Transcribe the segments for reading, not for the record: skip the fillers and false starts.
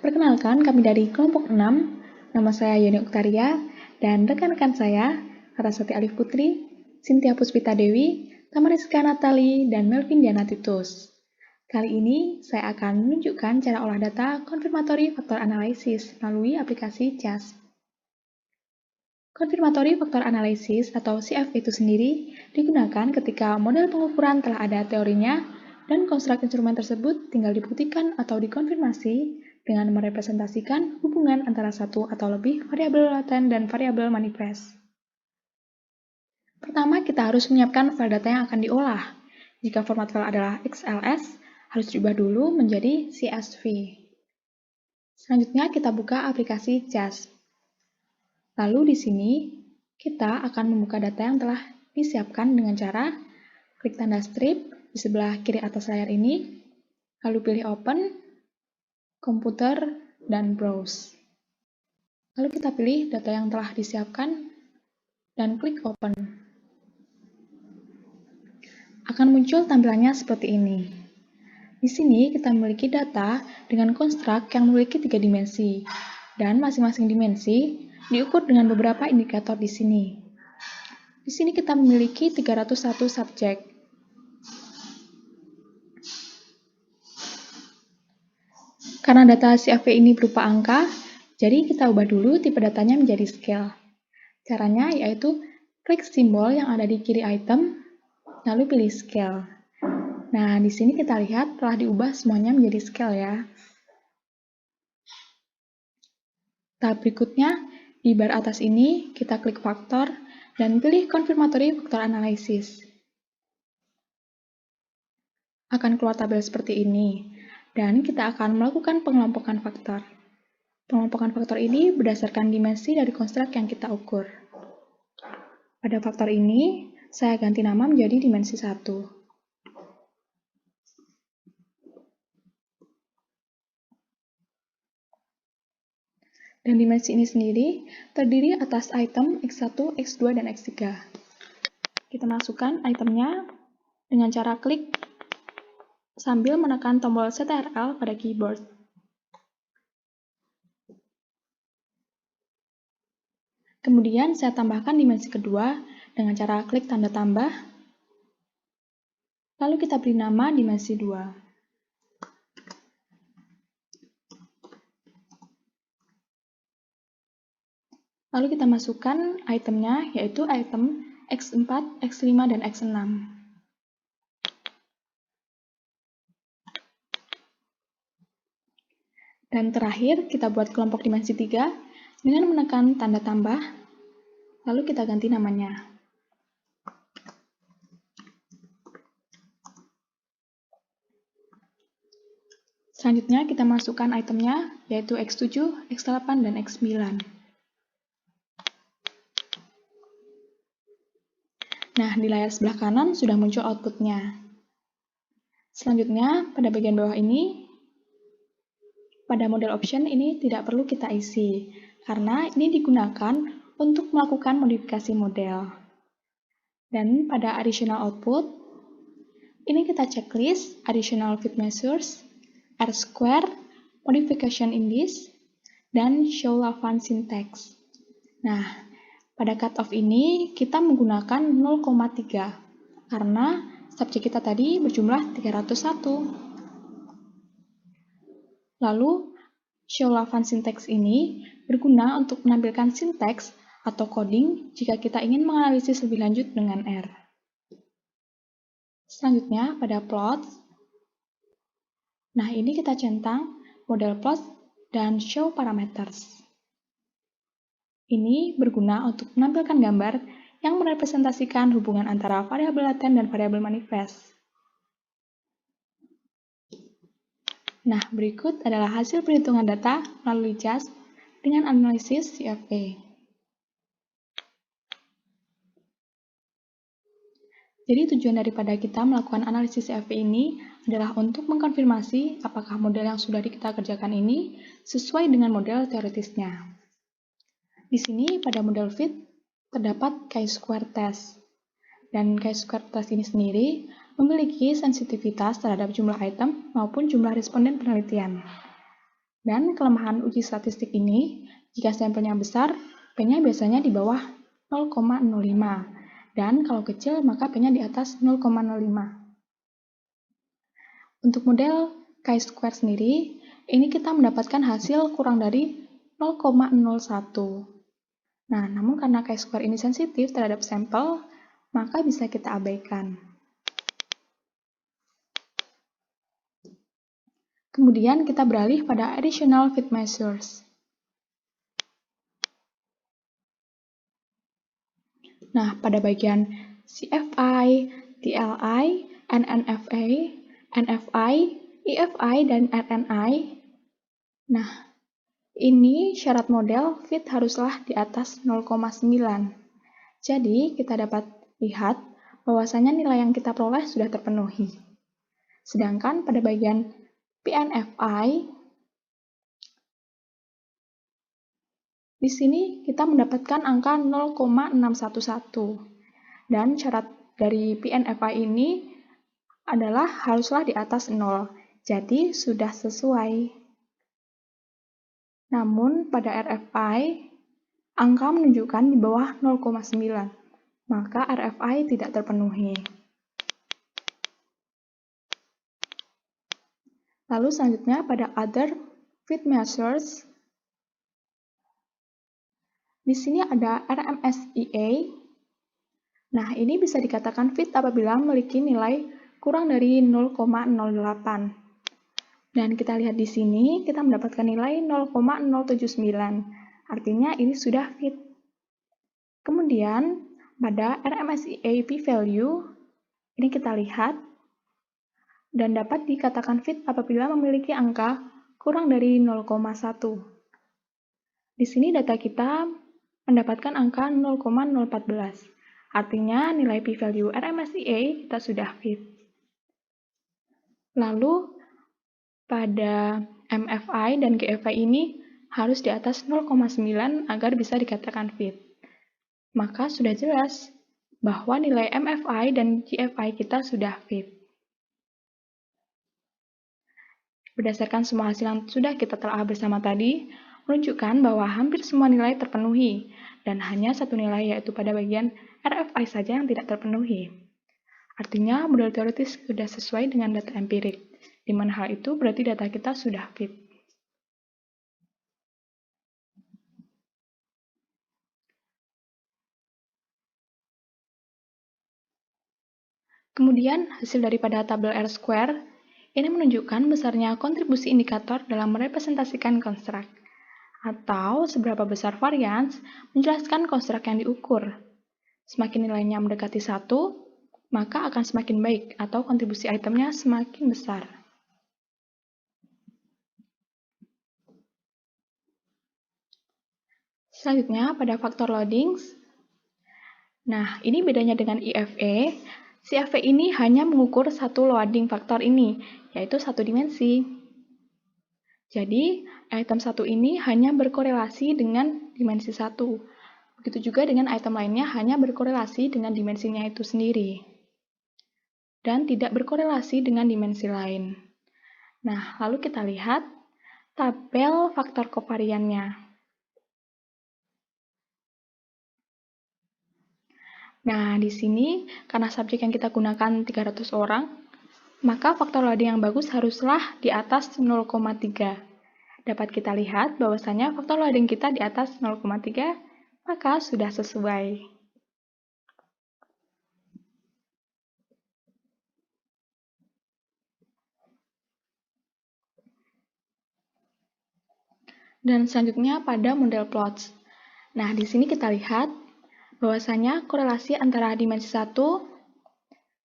Perkenalkan, kami dari kelompok 6. Nama saya Yoni Uktaria dan rekan-rekan saya, Larasati Alif Putri, Cynthia Puspita Dewi, Tamariska Natali, dan Melvin Diana Titus. Kali ini saya akan menunjukkan cara olah data konfirmatory faktor analisis melalui aplikasi JASP. Konfirmatory faktor analisis atau CFA itu sendiri digunakan ketika model pengukuran telah ada teorinya dan konstruk instrumen tersebut tinggal dibuktikan atau dikonfirmasi dengan merepresentasikan hubungan antara satu atau lebih variabel laten dan variabel manifest. Pertama, kita harus menyiapkan file data yang akan diolah. Jika format file adalah XLS, harus diubah dulu menjadi CSV. Selanjutnya, kita buka aplikasi JASP. Lalu di sini, kita akan membuka data yang telah disiapkan dengan cara klik tanda strip di sebelah kiri atas layar ini, lalu pilih Open, Komputer, dan Browse. Lalu kita pilih data yang telah disiapkan dan klik Open. Akan muncul tampilannya seperti ini. Di sini kita memiliki data dengan konstruk yang memiliki 3 dimensi, dan masing-masing dimensi diukur dengan beberapa indikator di sini. Di sini kita memiliki 301 subjek. Karena data CFV ini berupa angka, jadi kita ubah dulu tipe datanya menjadi scale. Caranya yaitu klik simbol yang ada di kiri item, lalu pilih scale. Nah, di sini kita lihat telah diubah semuanya menjadi scale ya. Tahap berikutnya, di bar atas ini kita klik faktor dan pilih konfirmatory faktor analisis. Akan keluar tabel seperti ini, dan kita akan melakukan pengelompokan faktor. Pengelompokan faktor ini berdasarkan dimensi dari konstruk yang kita ukur. Pada faktor ini, saya ganti nama menjadi dimensi 1. Dan dimensi ini sendiri terdiri atas item X1, X2, dan X3. Kita masukkan itemnya dengan cara klik sambil menekan tombol CTRL pada keyboard. Kemudian saya tambahkan dimensi kedua dengan cara klik tanda tambah, lalu kita beri nama dimensi 2. Lalu kita masukkan itemnya, yaitu item X4, X5, dan X6. Dan terakhir, kita buat kelompok dimensi 3 dengan menekan tanda tambah, lalu kita ganti namanya. Selanjutnya, kita masukkan itemnya, yaitu X7, X8, dan X9. Nah, di layar sebelah kanan sudah muncul outputnya. Selanjutnya, pada bagian bawah ini, pada model option ini tidak perlu kita isi, karena ini digunakan untuk melakukan modifikasi model. Dan pada additional output, ini kita checklist additional fit measures, R-square, modification index, dan show Lavant syntax. Nah, pada cutoff ini kita menggunakan 0,3 karena subjek kita tadi berjumlah 301. Lalu, show Lavant syntax ini berguna untuk menampilkan sinteks atau coding jika kita ingin menganalisis lebih lanjut dengan R. Selanjutnya, pada plot. Nah, ini kita centang model plot dan show parameters. Ini berguna untuk menampilkan gambar yang merepresentasikan hubungan antara variabel laten dan variabel manifest. Nah, berikut adalah hasil perhitungan data melalui JASP dengan analisis CFA. Jadi tujuan daripada kita melakukan analisis CFA ini adalah untuk mengkonfirmasi apakah model yang sudah kita kerjakan ini sesuai dengan model teoritisnya. Di sini pada model fit terdapat chi-square test. Dan chi-square test ini sendiri memiliki sensitivitas terhadap jumlah item maupun jumlah responden penelitian. Dan kelemahan uji statistik ini, jika sampelnya besar, P-nya biasanya di bawah 0,05. Dan kalau kecil, maka P-nya di atas 0,05. Untuk model chi-square sendiri, ini kita mendapatkan hasil kurang dari 0,01. Nah, namun karena chi-square ini sensitif terhadap sampel, maka bisa kita abaikan. Kemudian kita beralih pada additional fit measures. Nah, pada bagian CFI, TLI, NNFA, NFI, EFI, dan RNI. Nah, ini syarat model fit haruslah di atas 0,9. Jadi, kita dapat lihat bahwasanya nilai yang kita peroleh sudah terpenuhi. Sedangkan pada bagian PNFI, di sini kita mendapatkan angka 0,611. Dan syarat dari PNFI ini adalah haruslah di atas 0. Jadi, sudah sesuai. Namun, pada RFI, angka menunjukkan di bawah 0,9. Maka RFI tidak terpenuhi. Lalu selanjutnya pada other fit measures, di sini ada RMSEA. Nah, ini bisa dikatakan fit apabila memiliki nilai kurang dari 0,08. Dan kita lihat di sini, kita mendapatkan nilai 0,079. Artinya ini sudah fit. Kemudian, pada RMSEA p-value, ini kita lihat, dan dapat dikatakan fit apabila memiliki angka kurang dari 0,1. Di sini data kita mendapatkan angka 0,014. Artinya nilai p-value RMSEA kita sudah fit. Lalu pada MFI dan GFI ini harus di atas 0,9 agar bisa dikatakan fit. Maka sudah jelas bahwa nilai MFI dan GFI kita sudah fit. Berdasarkan semua hasil yang sudah kita telah bersama tadi, menunjukkan bahwa hampir semua nilai terpenuhi, dan hanya satu nilai yaitu pada bagian RFI saja yang tidak terpenuhi. Artinya, model teoritis sudah sesuai dengan data empirik, di mana hal itu berarti data kita sudah fit. Kemudian, hasil daripada tabel R-square ini menunjukkan besarnya kontribusi indikator dalam merepresentasikan konstruk, atau seberapa besar varians menjelaskan konstruk yang diukur. Semakin nilainya mendekati 1, maka akan semakin baik atau kontribusi itemnya semakin besar. Selanjutnya, pada faktor loadings. Nah, ini bedanya dengan IFE. CFE ini hanya mengukur satu loading faktor ini, yaitu satu dimensi. Jadi, item 1 ini hanya berkorelasi dengan dimensi 1. Begitu juga dengan item lainnya hanya berkorelasi dengan dimensinya itu sendiri. Dan tidak berkorelasi dengan dimensi lain. Nah, lalu kita lihat tabel faktor kovariannya. Nah, di sini karena subjek yang kita gunakan 300 orang, maka faktor loading yang bagus haruslah di atas 0,3. Dapat kita lihat bahwasanya faktor loading kita di atas 0,3, maka sudah sesuai. Dan selanjutnya pada model plots. Nah, di sini kita lihat bahwasanya korelasi antara dimensi 1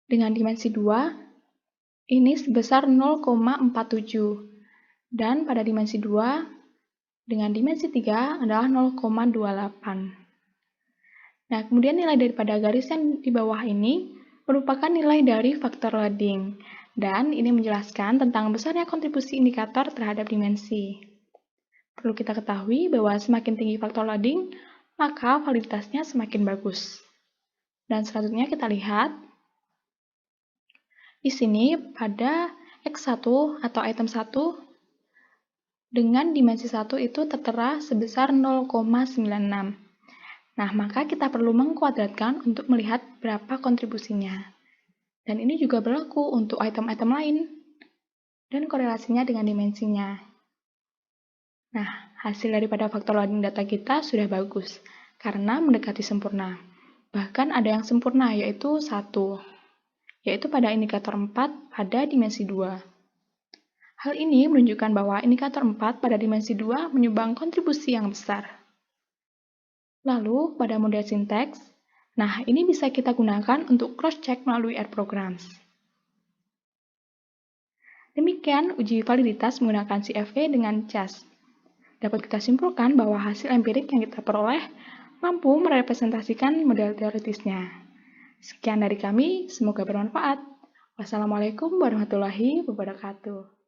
dengan dimensi 2 ini sebesar 0,47. Dan pada dimensi 2 dengan dimensi 3 adalah 0,28. Nah, kemudian nilai daripada garis yang di bawah ini merupakan nilai dari faktor loading. Dan ini menjelaskan tentang besarnya kontribusi indikator terhadap dimensi. Perlu kita ketahui bahwa semakin tinggi faktor loading, maka validitasnya semakin bagus. Dan selanjutnya kita lihat di sini pada X1 atau item 1 dengan dimensi 1 itu tertera sebesar 0,96. Nah, maka kita perlu mengkuadratkan untuk melihat berapa kontribusinya. Dan ini juga berlaku untuk item-item lain dan korelasinya dengan dimensinya. Nah, hasil daripada faktor loading data kita sudah bagus, karena mendekati sempurna. Bahkan ada yang sempurna, yaitu 1, yaitu pada indikator 4 pada dimensi 2. Hal ini menunjukkan bahwa indikator 4 pada dimensi 2 menyumbang kontribusi yang besar. Lalu, pada model sinteks, nah ini bisa kita gunakan untuk cross-check melalui R programs. Demikian uji validitas menggunakan CFA dengan CAS. Dapat kita simpulkan bahwa hasil empirik yang kita peroleh mampu merepresentasikan model teoritisnya. Sekian dari kami, semoga bermanfaat. Wassalamualaikum warahmatullahi wabarakatuh.